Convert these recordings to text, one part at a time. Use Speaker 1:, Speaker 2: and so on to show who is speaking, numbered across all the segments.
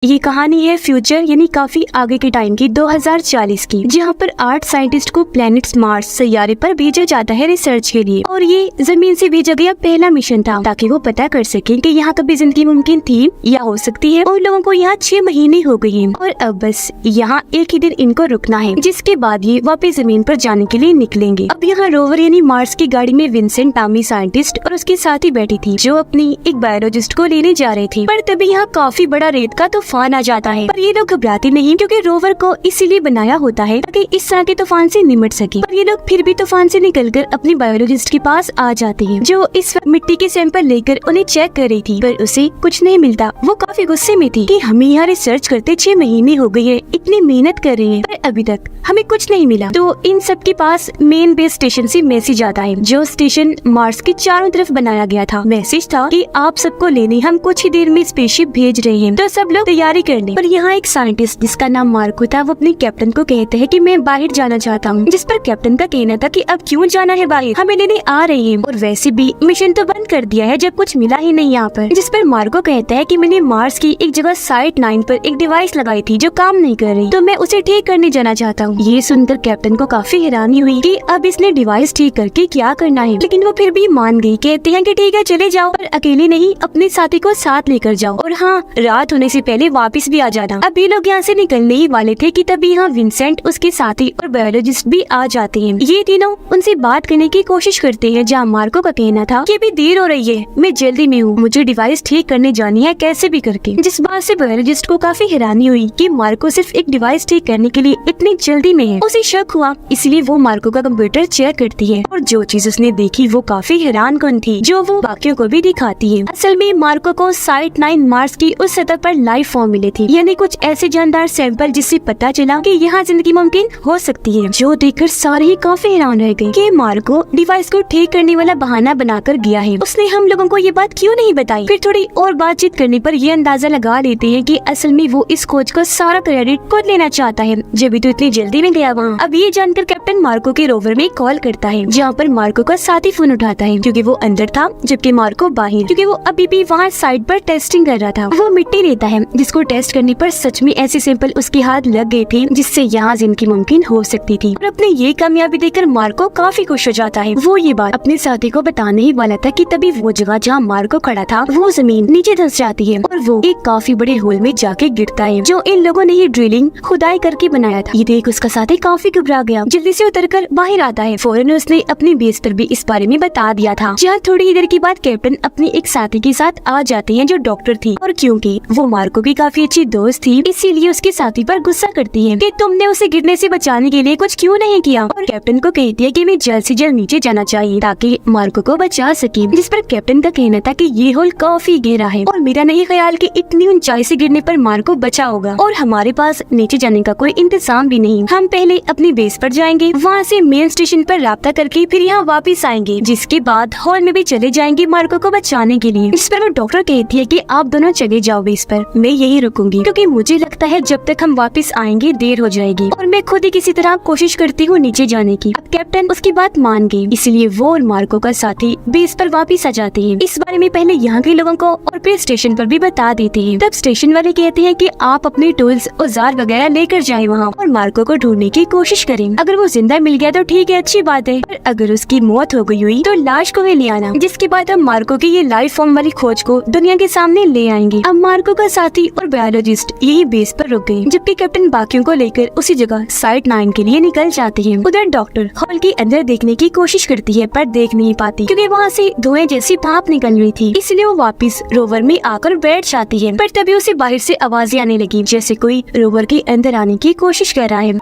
Speaker 1: ये कहानी है फ्यूचर यानी काफी आगे के टाइम की 2040 की, जहाँ पर 8 साइंटिस्ट को प्लैनेट मार्स सैयारे पर भेजा जाता है रिसर्च के लिए। और ये जमीन से भेजा गया पहला मिशन था ताकि वो पता कर सके कि यहाँ कभी जिंदगी मुमकिन थी या हो सकती है। और लोगों को यहाँ 6 महीने हो गए हैं और अब बस यहाँ एक ही दिन इनको रुकना है, जिसके बाद ये वापस जमीन पर जाने के लिए निकलेंगे। अब यहाँ रोवर यानी मार्स की गाड़ी में विंसेंट नामी साइंटिस्ट और उसके साथी बैठी थी, जो अपनी एक बायोलॉजिस्ट को लेने जा रहे थे। पर तभी यहाँ काफी बड़ा रेत का तूफान आ जाता है, पर ये लोग घबराते नहीं क्योंकि रोवर को इसीलिए बनाया होता है ताकि इस तरह के तूफान से निपट सके। पर ये लोग फिर भी तूफान से निकलकर अपनी बायोलॉजिस्ट के पास आ जाते हैं, जो इस वक्त मिट्टी के सैंपल लेकर उन्हें चेक कर रही थी, पर उसे कुछ नहीं मिलता। वो काफी गुस्से में थी कि हमें यहाँ रिसर्च करते 6 महीने हो गए हैं, इतनी मेहनत कर रहे हैं, पर अभी तक हमें कुछ नहीं मिला। तो इन सब के पास मेन बेस स्टेशन से मैसेज आता है, जो स्टेशन मार्स के चारों तरफ बनाया गया था। मैसेज था कि आप सबको लेने हम कुछ ही देर में स्पेसशिप भेज रहे हैं, तो सब लोग तैयारी कर लें। पर यहाँ एक साइंटिस्ट जिसका नाम मार्को था, वो अपने कैप्टन को कहते हैं कि मैं बाहर जाना चाहता हूँ, जिस पर कैप्टन का कहना था कि अब क्यों जाना है बाहर, हमें लेने आ रहे हैं, और वैसे भी मिशन तो बंद कर दिया है जब कुछ मिला ही नहीं यहाँ पर। जिस पर मार्को कहता है कि मैंने मार्स की एक जगह साइट 9 पर एक डिवाइस लगाई थी जो काम नहीं कर रही, तो मैं उसे ठीक करने जाना चाहता हूँ। ये सुनकर कैप्टन को काफी हैरानी हुई कि अब इसने डिवाइस ठीक करके क्या करना है, लेकिन वो फिर भी मान गई। कहते हैं कि ठीक है चले जाओ, पर अकेले नहीं, अपने साथी को साथ लेकर जाओ, और हाँ रात होने से पहले वापस भी आ जाना। अब ये लोग यहाँ से निकलने ही वाले थे कि तभी यहाँ विंसेंट, उसके साथी और बायोलॉजिस्ट भी आ जाते हैं। ये तीनों उनसे बात करने की कोशिश करते हैं, जहाँ मार्को का कहना था कि अभी देर हो रही है, मैं जल्दी में हूँ, मुझे डिवाइस ठीक करने जानी है कैसे भी करके। जिस बात से बायोलॉजिस्ट को काफी हैरानी हुई कि मार्को सिर्फ एक डिवाइस ठीक करने के लिए इतनी जल्दी में है। उसे शक हुआ, इसलिए वो मार्को का कंप्यूटर चेक करती है, और जो चीज उसने देखी वो काफी हैरानकुन थी, जो वो बाकियों को भी दिखाती है। असल में मार्को को साइट 9 मार्स की उस सतह पर लाइफ फॉर्म मिले थे, यानी कुछ ऐसे जानदार सैंपल जिससे पता चला कि यहाँ जिंदगी मुमकिन हो सकती है। जो देखकर सारे ही काफी हैरान रह गए कि मार्को डिवाइस को ठीक करने वाला बहाना बनाकर गया है, उसने हम लोगों को ये बात क्यों नहीं बताई। फिर थोड़ी और बातचीत करने पर ये अंदाजा लगा लेते हैं कि असल में वो इस खोज का सारा क्रेडिट खुद लेना चाहता है, जब भी तो इतनी जल्दी में गया वहाँ। अब ये जानकर कैप्टन मार्को के रोवर में कॉल करता है, जहाँ पर मार्को का साथी फोन उठाता है क्योंकि वो अंदर था, जबकि मार्को बाहर, क्योंकि वो अभी भी वहाँ साइड पर टेस्टिंग कर रहा था। वो मिट्टी लेता है, जिसको टेस्ट करने पर सच में ऐसे सैंपल उसके हाथ लग गए थे जिससे यहाँ जिंदगी मुमकिन हो सकती थी। और अपने ये कामयाबी देखकर मार्को काफी खुश हो जाता है। वो ये बात अपने साथी को बताने ही वाला था कि तभी वो जगह जहाँ मार्को खड़ा था वो जमीन नीचे धंस जाती है, और वो एक काफी बड़े होल में जाके गिरता है, जो इन लोगों ने ही ड्रिलिंग खुदाई करके बनाया था। ये देख उसका साथी काफी घबरा गया, जल्दी से उतरकर बाहर आता है। फौरन उसने अपनी बेस पर भी इस बारे में बता दिया था। जहाँ थोड़ी ही देर के बाद कैप्टन अपनी एक साथी के साथ आ जाते हैं, जो डॉक्टर थी, और क्योंकि वो मार्को की काफी अच्छी दोस्त थी, इसीलिए उसके साथी पर गुस्सा करती है कि तुमने उसे गिरने से बचाने के लिए कुछ क्यों नहीं किया। और कैप्टन को कहती है कि मैं जल्द से जल्द नीचे जाना चाहिए ताकि मार्को को बचा सके। जिस पर कैप्टन का कहना था कि ये होल काफी गहरा है, और मेरा नहीं ख्याल कि इतनी ऊंचाई से गिरने पर मार्को बचा होगा, और हमारे पास नीचे जाने का कोई इंतजाम भी नहीं। हम पहले अपनी बेस पर जाएंगे, वहाँ से मेन स्टेशन पर राब्ता करके फिर यहाँ वापस आएंगे, जिसके बाद हॉल में भी चले जाएंगे मार्को को बचाने के लिए। इस पर वो डॉक्टर कहती है कि आप दोनों चले जाओ बेस पर, मैं यही रुकूंगी, क्योंकि मुझे लगता है जब तक हम वापस आएंगे देर हो जाएगी, और मैं खुद ही किसी तरह कोशिश करती हूँ नीचे जाने की। अब कैप्टन उसकी बात मान गई, इसलिए वो और मार्को का साथी बेस पर वापस आ जाते हैं। इस बारे में पहले यहाँ के लोगों को और फिर स्टेशन पर भी बता देते हैं। तब स्टेशन वाले कहते हैं कि आप अपने टूल्स औजार वगैरह लेकर जाएं वहाँ, और मार्को को ढूंढने की कोशिश करें। अगर वो जिंदा मिल गया तो ठीक है, अच्छी बात है, पर अगर उसकी मौत हो गई हुई तो लाश को ही ले आना। जिसके बाद हम मार्को की ये लाइफ फॉर्म वाली खोज को दुनिया के सामने ले आएंगे। अब मार्को का साथी और बायोलॉजिस्ट यही बेस पर रुक गए, जबकि कैप्टन बाकियों को लेकर उसी जगह साइट 9 के लिए निकल जाते हैं। उधर डॉक्टर हॉल के अंदर देखने की कोशिश करती है, पर देख नहीं पाती क्योंकि वहाँ से धुएं जैसी भाप निकल रही थी, इसलिए वो वापस रोवर में आकर बैठ जाती है। पर तभी उसे बाहर से आवाजें आने लगी, जैसे कोई रोवर के अंदर आने की कोशिश कर रहा है।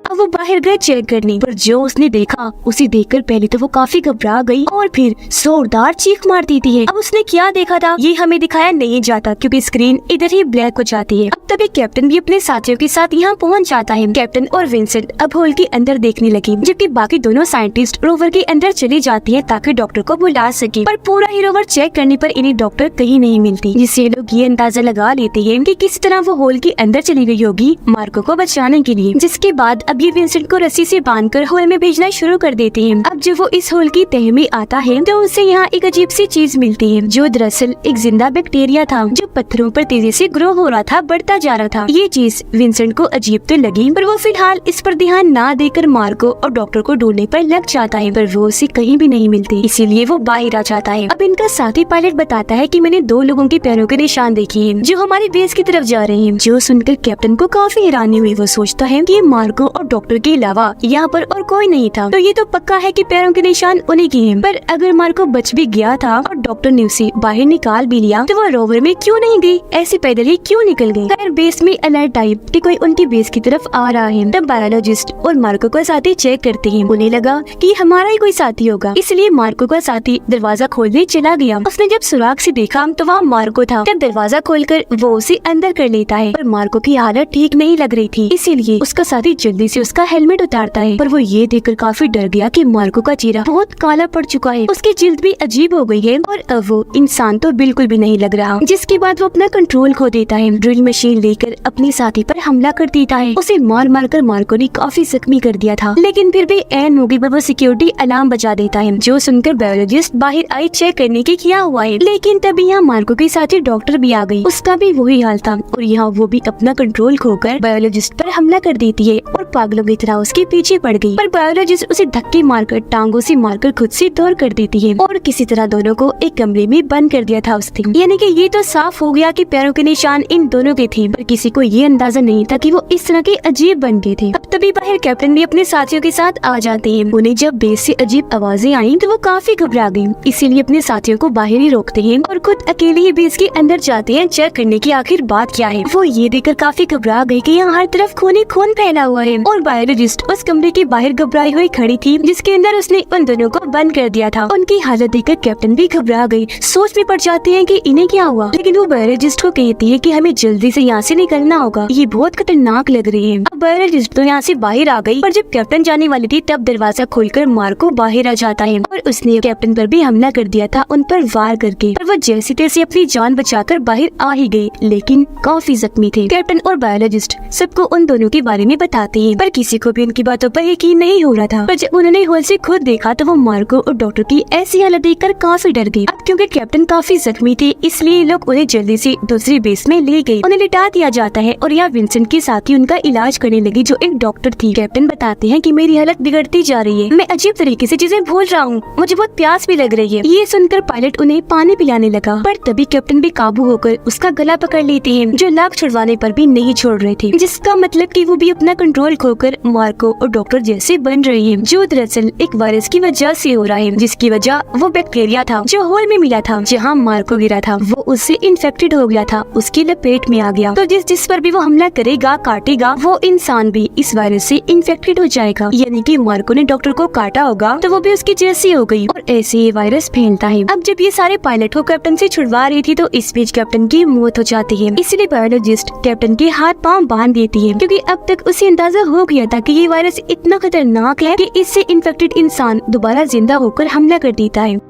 Speaker 1: अब वो बाहर गए चेक करने, पर जो उसने देखा उसे देखकर पहले तो वो काफी घबरा गई, और फिर जोरदार चीख मार देती है। अब उसने क्या देखा था ये हमें दिखाया नहीं जाता, क्योंकि स्क्रीन इधर ही ब्लैक हो जाती है। अब तभी कैप्टन भी अपने साथियों के साथ यहाँ पहुँच जाता है। कैप्टन और विंसेंट अब होल के अंदर देखने लगे, जबकि बाकी दोनों साइंटिस्ट रोवर के अंदर चली जाती है ताकि डॉक्टर को बुला सके। पर पूरा ही रोवर चेक करने पर इन्हें डॉक्टर कहीं नहीं मिलती, जिससे लोग ये अंदाजा लगा लेते हैं कि किस तरह वो होल के अंदर चली गई होगी मार्को को बचाने के लिए। जिसके बाद अब ये विंसेंट को रस्सी से बांधकर होल में भेजना शुरू कर देते हैं। अब जब वो इस होल की तह में आता है तो उसे यहाँ एक अजीब सी चीज मिलती है, जो दरअसल एक जिंदा बैक्टीरिया था जो पत्थरों पर तेजी से ग्रो हो रहा था, बढ़ता जा रहा था। ये चीज विंसेंट को अजीब तो लगी, पर वो फिलहाल इस पर ध्यान ना देकर मार्को और डॉक्टर को ढूंढने पर लग जाता है, पर वो उसे कहीं भी नहीं मिलती, इसीलिए वो बाहर आ जाता है। अब इनका साथी पायलट बताता है कि मैंने 2 लोगों के पैरों के निशान देखे हैं जो हमारी बेस की तरफ जा रहे हैं। जो सुनकर कैप्टन को काफी हैरानी हुई। वो सोचता है कि मार्को और डॉक्टर के अलावा यहाँ पर और कोई नहीं था, तो ये तो पक्का है कि पैरों के निशान उन्हीं के हैं। पर अगर मार्को बच भी गया था और डॉक्टर ने उसे बाहर निकाल भी लिया, तो वो रोवर में क्यों नहीं गई, ऐसे पैदल ही क्यों निकल गई। खैर बेस में अलर्ट टाइप कि कोई उनकी बेस की तरफ आ रहा है। तब बायोलॉजिस्ट और मार्को का साथी चेक करते हैं। उन्हें लगा कि हमारा ही कोई साथी होगा, इसलिए मार्को का साथी दरवाजा खोलने चला गया। उसने जब सुराग से देखा तो वहाँ मार्को था। तब दरवाजा खोलकर वो उसे अंदर कर लेता है, पर मार्को की हालत ठीक नहीं लग रही थी, इसीलिए उसका साथी जल्दी से उसका हेलमेट उतारता है। पर वो ये देखकर काफी डर गया कि मार्को का चेहरा बहुत काला पड़ चुका है, उसकी जिल्द भी अजीब हो गई है और अब वो इंसान तो बिल्कुल भी नहीं लग रहा। जिसके बाद वो अपना कंट्रोल खो देता है, ड्रिल मशीन लेकर अपने साथी पर हमला कर देता है। उसे मार मार कर मार्को ने काफी जख्मी कर दिया था, लेकिन फिर भी ऐन मौके पर वो सिक्योरिटी अलार्म बजा देता है, जो सुनकर बायोलॉजिस्ट बाहर आई चेक करने की क्या हुआ है। लेकिन तभी यहाँ मार्को के साथी डॉक्टर भी आ गई, उसका भी वही हाल था और यहाँ वो भी अपना कंट्रोल खोकर बायोलॉजिस्ट पर हमला कर देती है और पागलों की तरह उसके पीछे पड़ गई। पर बायोलॉजिस्ट उसे धक्के मारकर टांगों से मारकर खुद से दूर कर देती है और किसी तरह दोनों को एक कमरे में बंद कर दिया था उसने। यानी कि ये तो साफ हो गया कि पैरों के निशान इन दोनों के थे, पर किसी को ये अंदाजा नहीं था कि वो इस तरह के अजीब बन गए थे। अब तभी बाहर कैप्टन भी अपने साथियों के साथ आ जाते हैं। उन्हें जब बेस से अजीब आवाजें आई तो वो काफी घबरा गई, इसीलिए अपने साथियों को बाहर ही रोकते हैं और खुद अकेले ही बेस के अंदर जाते हैं चेक करने की आखिर बात क्या है। वो ये देखकर काफी घबरा गई कि यहाँ हर तरफ खून ही खून फैला हुआ है और बायोलॉजिस्ट उस कमरे के बाहर घबराई हुई खड़ी थी जिसके अंदर उसने उन दोनों को बंद कर दिया था। उनकी हालत देखकर कैप्टन भी घबरा गई, सोच में पड़ जाते हैं कि इन्हें क्या हुआ। लेकिन वो बायोलॉजिस्ट को कहती है कि हमें जल्दी से यहाँ से निकलना होगा, ये बहुत खतरनाक लग रही है। अब बायोलॉजिस्ट तो यहाँ से बाहर आ गई, पर जब कैप्टन जाने वाली थी तब दरवाजा खोलकर मार्को बाहर आ जाता है और उसने कैप्टन पर भी हमला कर दिया था, उन पर वार करके। पर वो जैसे तैसे अपनी जान बचाकर बाहर आ ही गई, लेकिन काफी जख्मी थे। कैप्टन और बायोलॉजिस्ट सबको उन दोनों के बारे में बताते हैं, पर किसी को भी उनकी बातों पर यकीन नहीं हो रहा था। पर जब उन्होंने होल से खुद देखा तो वो मार्को और डॉक्टर की ऐसी हालत देखकर काफी डर गई। अब क्योंकि कैप्टन काफी जख्मी थे, इसलिए लोग उन्हें जल्दी से दूसरी बेस में ले गए। उन्हें लिटा दिया जाता है और यहाँ विंसेंट के साथ ही उनका इलाज करने लगी, जो एक डॉक्टर थी। कैप्टन बताते हैं कि मेरी हालत बिगड़ती जा रही है, मैं अजीब तरीके से चीजें भूल रहा हूँ, मुझे बहुत प्यास भी लग रही है। ये सुनकर पायलट उन्हें पानी पिलाने लगा, पर तभी कैप्टन भी काबू होकर उसका गला पकड़ लेते हैं, जो लाख छुड़वाने पर भी नहीं छोड़ रहे थे, जिसका मतलब कि वो भी अपना कंट्रोल खोकर मार्को और डॉक्टर जैसे बन रही है, जो दरअसल एक वायरस की वजह से हो रहा है, जिसकी वजह वो बैक्टीरिया था जो होल में मिला था जहाँ मार्को गिरा था। वो उससे इन्फेक्टेड हो गया था, उसकी लपेट में आ गया, तो जिस पर भी वो हमला करेगा काटेगा, वो इंसान भी इस वायरस से इन्फेक्टेड हो जाएगा। यानी कि मार्को ने डॉक्टर को काटा होगा तो वो भी उसकी जैसी हो गई और ऐसे ये वायरस फैलता है। अब जब ये सारे पायलट को कैप्टन से छुड़वा रही थी तो इस बीच कैप्टन की मौत हो जाती है, इसलिए बायोलॉजिस्ट कैप्टन के हाथ पांव बांध देती है, क्योंकि अब तक उसे अंदाजा हो गया था कि ये वायरस इतना खतरनाक है कि इससे इन्फेक्टेड इंसान दोबारा जिंदा होकर हमला कर देता है।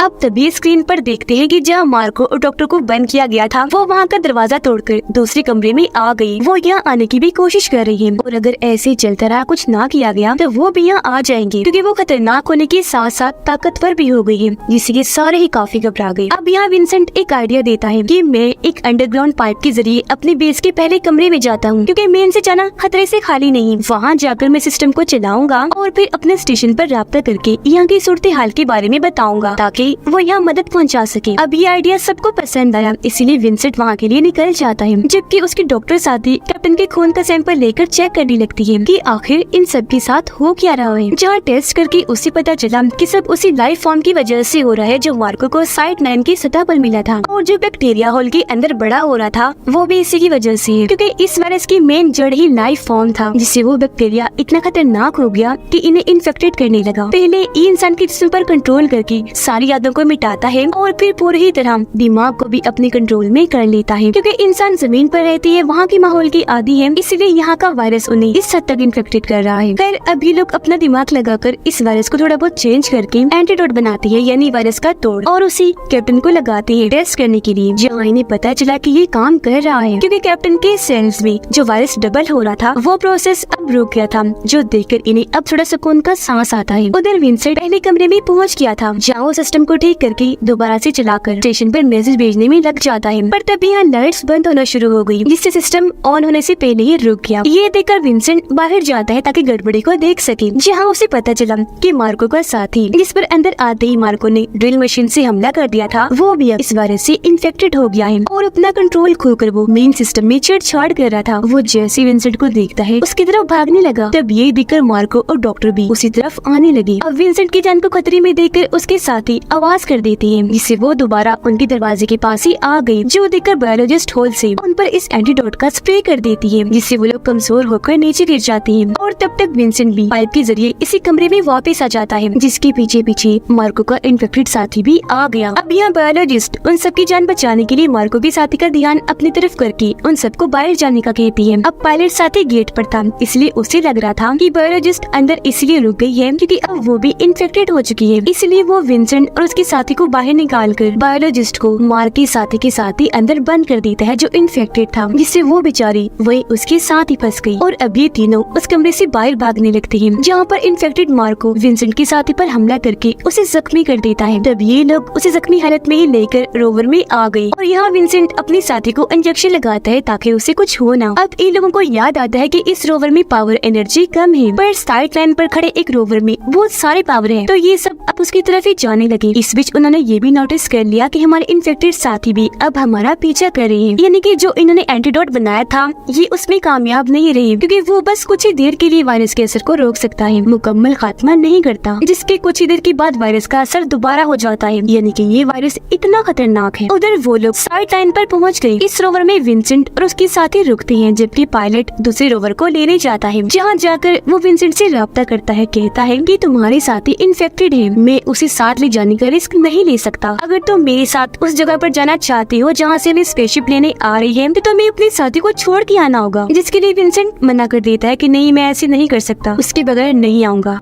Speaker 1: अब तभी स्क्रीन पर देखते हैं कि जहाँ मार्को और डॉक्टर को बंद किया गया था वो वहाँ का दरवाजा तोड़कर दूसरे कमरे में आ गई। वो यहाँ आने की भी कोशिश कर रही है और अगर ऐसे चलता रहा कुछ ना किया गया तो वो भी यहाँ आ जाएंगे, क्योंकि वो खतरनाक होने के साथ साथ ताकतवर भी हो गई है, जिससे सारे ही काफी घबरा गए। अब यहाँ विंसेंट एक आइडिया देता है कि मैं एक अंडरग्राउंड पाइप के जरिए अपने बेस के पहले कमरे में जाता हूँ, क्योंकि मेन से जाना खतरे से खाली नहीं। वहाँ जाकर मैं सिस्टम को चलाऊंगा और फिर अपने स्टेशन पर राब्ता करके यहाँ की सूरत हाल के बारे में बताऊंगा ताकि वो यहाँ मदद पहुंचा सके। अब ये आइडिया सबको पसंद आया, इसीलिए विंसेंट वहाँ के लिए निकल जाता है, जबकि उसके डॉक्टर साथी कैप्टन के खून का सैंपल लेकर चेक करने लगती है कि आखिर इन सब के साथ हो क्या रहा है। जहाँ टेस्ट करके उसे पता चला कि सब उसी लाइफ फॉर्म की वजह से हो रहा है जो मार्को को साइट 9 की सतह पर मिला था, और जो बैक्टीरिया होल के अंदर बड़ा हो रहा था वो भी इसी की वजह से है, क्योंकि इस वायरस की मेन जड़ ही लाइफ फॉर्म था, जिससे वो बैक्टीरिया इतना खतरनाक हो गया कि इन्हें इन्फेक्टेड करने लगा। पहले ये इंसान के जिस्म पर कंट्रोल करके सारी यादों को मिटाता है और फिर पूरी ही तरह दिमाग को भी अपने कंट्रोल में कर लेता है। क्योंकि इंसान जमीन पर रहती है, वहाँ के माहौल की आदी है, इसलिए यहाँ का वायरस उन्हें इस हद तक इन्फेक्टेड कर रहा है। खैर अभी लोग अपना दिमाग लगाकर इस वायरस को थोड़ा बहुत चेंज करके एंटीडोट बनाती है, यानी वायरस का तोड़, और उसी कैप्टन को लगाती है टेस्ट करने के लिए। जहाँ इन्हें पता चला कि ये काम कर रहा है, क्योंकि कैप्टन के सेल्स में जो वायरस डबल हो रहा था वो प्रोसेस अब रुक गया था, जो देखकर इन्हें अब थोड़ा सुकून का सांस आता है। उधर विंसेंट पहले कमरे में पहुँच गया था, जहाँ वो सिस्टम को ठीक करके दोबारा से चलाकर स्टेशन पर मैसेज भेजने में लग जाता है। पर तभी यहाँ लाइट्स बंद होना शुरू हो गई, जिससे सिस्टम ऑन होने से पहले ही रुक गया। ये देखकर विंसेंट बाहर जाता है ताकि गड़बड़ी को देख सके। जहाँ उसे पता चला कि मार्को का साथी, जिस पर अंदर आते ही मार्को ने ड्रिल मशीन से हमला कर दिया था, वो भी अब इस वायरस से इन्फेक्टेड हो गया है और अपना कंट्रोल खोकर वो मेन सिस्टम में छेड़छाड़ कर रहा था। वो जैसे विंसेंट को देखता है उसकी तरफ भागने लगा। तब ये देखकर मार्को और डॉक्टर भी उसी तरफ आने लगे। अब विंसेंट की जान को खतरे में देखकर उसके साथी आवाज कर देती है, जिससे वो दोबारा उनके दरवाजे के पास ही आ गई। जो देखकर बायोलॉजिस्ट होल से उन पर इस एंटीडोट का स्प्रे कर देती है, जिससे वो लोग कमजोर होकर नीचे गिर जाते हैं। और तब तक विंसेंट भी पाइप के जरिए इसी कमरे में वापस आ जाता है, जिसके पीछे पीछे मार्को का इन्फेक्टेड साथी भी आ गया। अब यहाँ बायोलॉजिस्ट उन सबकी जान बचाने के लिए मार्को के साथी का ध्यान अपनी तरफ करके उन सबको बाहर जाने का कहती है। अब पायलट साथी गेट पर था, इसलिए उसे लग रहा था कि बायोलॉजिस्ट अंदर इसलिए रुक गई है क्योंकि अब वो भी इन्फेक्टेड हो चुकी है। इसलिए वो विंसेंट और उसके साथी को बाहर निकाल कर बायोलॉजिस्ट को मार के साथी के साथ ही अंदर बंद कर देता है, जो इन्फेक्टेड था, जिससे वो बेचारी वही उसके साथ ही फंस गई। और अब ये तीनों उस कमरे से बाहर भागने लगते हैं, जहाँ पर इन्फेक्टेड मार्को विंसेंट के साथी पर हमला करके उसे जख्मी कर देता है। तब ये लोग उसे जख्मी हालत में ही लेकर रोवर में आ गए और यहाँ विंसेंट अपने साथी को इंजेक्शन लगाता है ताकि उसे कुछ हो ना। अब इन लोगों को याद आता है कि इस रोवर में पावर एनर्जी कम है, पर साइड लाइन पर खड़े एक रोवर में बहुत सारे पावर है, तो ये सब अब उसकी तरफ ही जाने लगे। इस बीच उन्होंने ये भी नोटिस कर लिया कि हमारे इन्फेक्टेड साथी भी अब हमारा पीछा कर रहे हैं, यानी कि जो इन्होंने एंटीडोट बनाया था ये उसमें कामयाब नहीं रही, क्योंकि वो बस कुछ ही देर के लिए वायरस के असर को रोक सकता है, मुकम्मल खात्मा नहीं करता, जिसके कुछ ही देर के बाद वायरस का असर दोबारा हो जाता है, यानी कि ये वायरस इतना खतरनाक है। उधर वो लोग साइड लाइन पर पहुंच गए। इस रोवर में विंसेंट और उसके साथी रुकते हैं, जबकि पायलट दूसरे रोवर को लेने जाता है। जहाँ जाकर वो विंसेंट से राब्ता करता है, कहता है कि तुम्हारे साथी इन्फेक्टेड है, मैं उसे साथ ले जाने का रिस्क नहीं ले सकता। अगर तुम मेरे साथ उस जगह पर जाना चाहते हो जहाँ से मैं स्पेसशिप लेने आ रही है, तो तुम्हें अपने साथी को छोड़ के आना होगा। जिसके लिए विंसेंट मना कर देता है कि नहीं, मैं ऐसे नहीं कर सकता, उसके बगैर नहीं आऊंगा।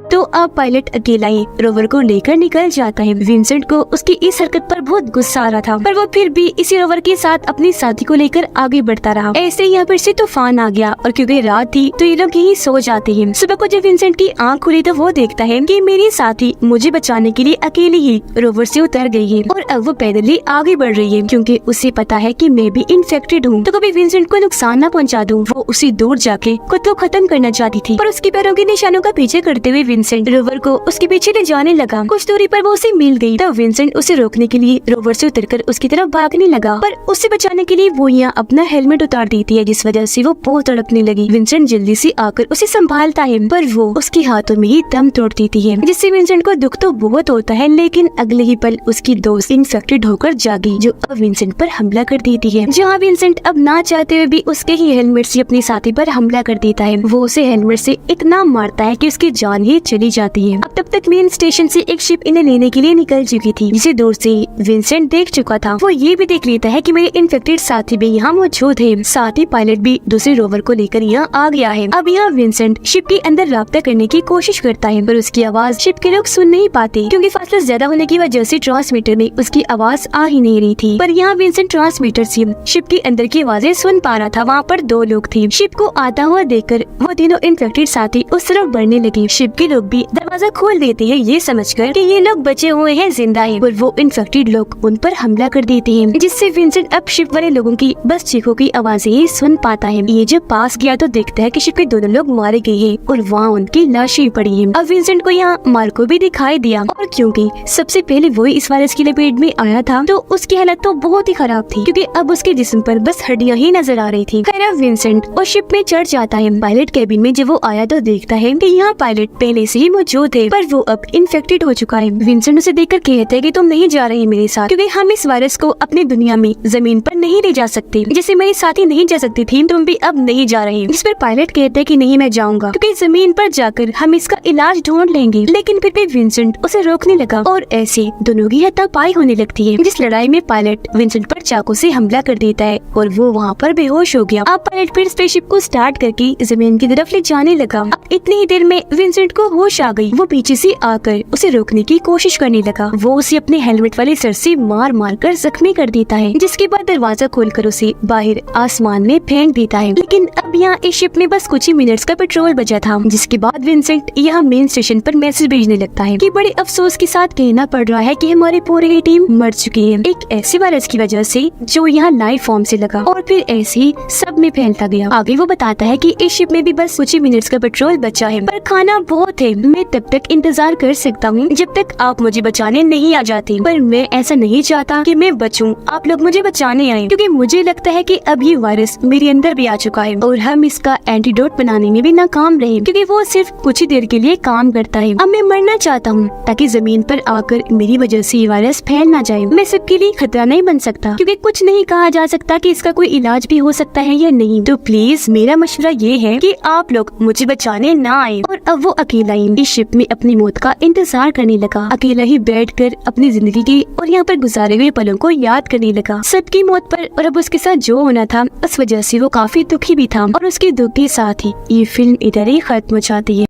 Speaker 1: तो अब पायलट अकेला ही रोवर को लेकर निकल जाता है। विंसेंट को उसकी इस हरकत पर बहुत गुस्सा आ रहा था, पर वो फिर भी इसी रोवर के साथ अपने साथी को लेकर आगे बढ़ता रहा। ऐसे यहाँ पर से तूफान आ गया और क्योंकि रात थी तो ये लोग यहीं सो जाते हैं। सुबह को जब विंसेंट की आंख खुली तो वो देखता है कि मेरी साथी मुझे बचाने के लिए अकेली ही रोवर से उतर गई है और अब वो पैदल ही आगे बढ़ रही है, क्योंकि उसे पता है कि मैं भी इन्फेक्टेड हूँ, तो कभी विंसेंट को नुकसान न पहुँचा दूँ। वो उसी दूर जाके खुद को खत्म करना चाहती थी, पर उसके पैरों के निशानों का पीछे करते हुए विंसेंट रोवर को उसके पीछे ले जाने लगा। कुछ दूरी पर वो उसे मिल गई, तब विंसेंट उसे रोकने के लिए रोवर से उतरकर उसकी तरफ भागने लगा, पर उसे बचाने के लिए वो यहाँ अपना हेलमेट उतार देती है, जिस वजह से वो बहुत तड़पने लगी। विंसेंट जल्दी से आकर उसे संभालता है, पर वो उसके हाथों में ही दम तोड़ देती है, जिससे विंसेंट को दुख तो बहुत होता है, लेकिन अगले ही पल उसकी दोस्त इन्फेक्टेड होकर जागी, जो अब विंसेंट पर हमला कर देती है। जहाँ विंसेंट अब ना चाहते हुए भी उसके ही हेलमेट से अपने साथी पर हमला कर देता है। वो उसे हेलमेट से इतना मारता है कि उसकी जान ही चली जाती है। अब तब तक मेन स्टेशन से एक शिप इन्हें लेने के लिए निकल चुकी थी, जिसे दूर से विंसेंट देख चुका था। वो ये भी देख लेता है कि मेरे इन्फेक्टेड साथी भी यहाँ मौजूद है। साथ ही पायलट भी दूसरे रोवर को लेकर यहाँ आ गया है। अब यहाँ विंसेंट शिप के अंदर राब्ता करने की कोशिश करता है, पर उसकी आवाज शिप के लोग सुन नहीं पाते, क्योंकि फासला ज्यादा होने की वजह से ट्रांसमीटर में उसकी आवाज आ ही नहीं रही थी। पर यहाँ विंसेंट ट्रांसमीटर से शिप के अंदर की आवाजें सुन पा रहा था। वहाँ पर दो लोग थे। शिप को आता हुआ देखकर वो तीनों इन्फेक्टेड साथी उस तरफ बढ़ने लगे। शिप के लोग भी दरवाजा खोल देते हैं, ये समझकर कि ये लोग बचे हुए हैं, जिंदा हैं, और वो इन्फेक्टेड लोग उन पर हमला कर देते हैं, जिससे विंसेंट अब शिप वाले लोगों की बस चीखों की आवाजें ही सुन पाता है। ये जब पास गया तो देखता है कि शिप के दोनों लोग मारे गए हैं और वहाँ उनकी लाशें पड़ी हैं। अब विंसेंट को यहाँ मार्को भी दिखाई दिया, और क्योंकि सबसे पहले वही इस वायरस की लपेट में आया था, तो उसकी हालत तो बहुत ही खराब थी, क्योंकि अब उसके जिस्म पर बस हड्डियां ही नजर आ रही थी। खैर विंसेंट और शिप में चढ़ जाता है। पायलट कैबिन में जब वो आया तो देखता है कि यहाँ पायलट पहले पहले से ही मौजूद है, पर वो अब इन्फेक्टेड हो चुका है। विंसेंट उसे देखकर कहते हैं कि तुम नहीं जा रही मेरे साथ, क्योंकि हम इस वायरस को अपनी दुनिया में जमीन पर नहीं ले जा सकते। जैसे मेरे साथी नहीं जा सकती थी, तुम भी अब नहीं जा रही। जिस पर पायलट कहते हैं कि नहीं, मैं जाऊंगा, क्योंकि जमीन पर जाकर हम इसका इलाज ढूंढ लेंगे। लेकिन फिर भी विंसेंट उसे रोकने लगा और ऐसे दोनों की हाथापाई होने लगती है, जिस लड़ाई में पायलट विंसेंट पर चाकू से हमला कर देता है और वो वहाँ पर बेहोश हो गया। अब पायलट फिर स्पेसशिप को स्टार्ट करके जमीन की तरफ ले जाने लगा। अब इतनी ही देर में विंसेंट को होश आ गई। वो पीछे से आकर उसे रोकने की कोशिश करने लगा। वो उसे अपने हेलमेट वाले सर से मार मार कर जख्मी कर देता है, जिसके बाद दरवाजा खोलकर उसे बाहर आसमान में फेंक देता है। लेकिन अब यहाँ इस शिप में बस कुछ ही मिनट्स का पेट्रोल बचा था, जिसके बाद विंसेंट यहाँ मेन स्टेशन पर मैसेज भेजने लगता है कि बड़े अफसोस के साथ कहना पड़ रहा है कि हमारी पूरी टीम मर चुकी है, एक ऐसे वायरस की वजह से जो यहाँ लाइफ फॉर्म से लगा और फिर ऐसे ही सब में फैलता गया। आगे वो बताता है कि इस शिप में भी बस कुछ ही मिनट्स का पेट्रोल बचा है, पर खाना बहुत है। मैं तब तक इंतजार कर सकता हूँ जब तक आप मुझे बचाने नहीं आ जाते, पर मैं ऐसा नहीं चाहता कि मैं बचूं, आप लोग मुझे बचाने आए, क्योंकि मुझे लगता है कि अब ये वायरस मेरे अंदर भी आ चुका है और हम इसका एंटीडोट बनाने में भी नाकाम रहे, क्योंकि वो सिर्फ कुछ ही देर के लिए काम करता है। अब मैं मरना चाहता हूँ ताकि जमीन पर आकर मेरी वजह से ये वायरस फैल ना जाए। मैं सबके लिए खतरा नहीं बन सकता, क्योंकि कुछ नहीं कहा जा सकता कि इसका कोई इलाज भी हो सकता है या नहीं। तो प्लीज मेरा मशवरा ये है कि आप लोग मुझे बचाने ना आए। और अब वो अकेला ही इस शिप में अपनी मौत का इंतजार करने लगा, अकेला ही बैठकर अपनी जिंदगी के और यहाँ पर गुजारे हुए पलों को याद करने लगा, सबकी मौत पर। और अब उसके साथ जो होना था उस वजह से वो काफी दुखी भी था, और उसके दुख के साथ ही ये फिल्म इधर ही खत्म हो जाती है।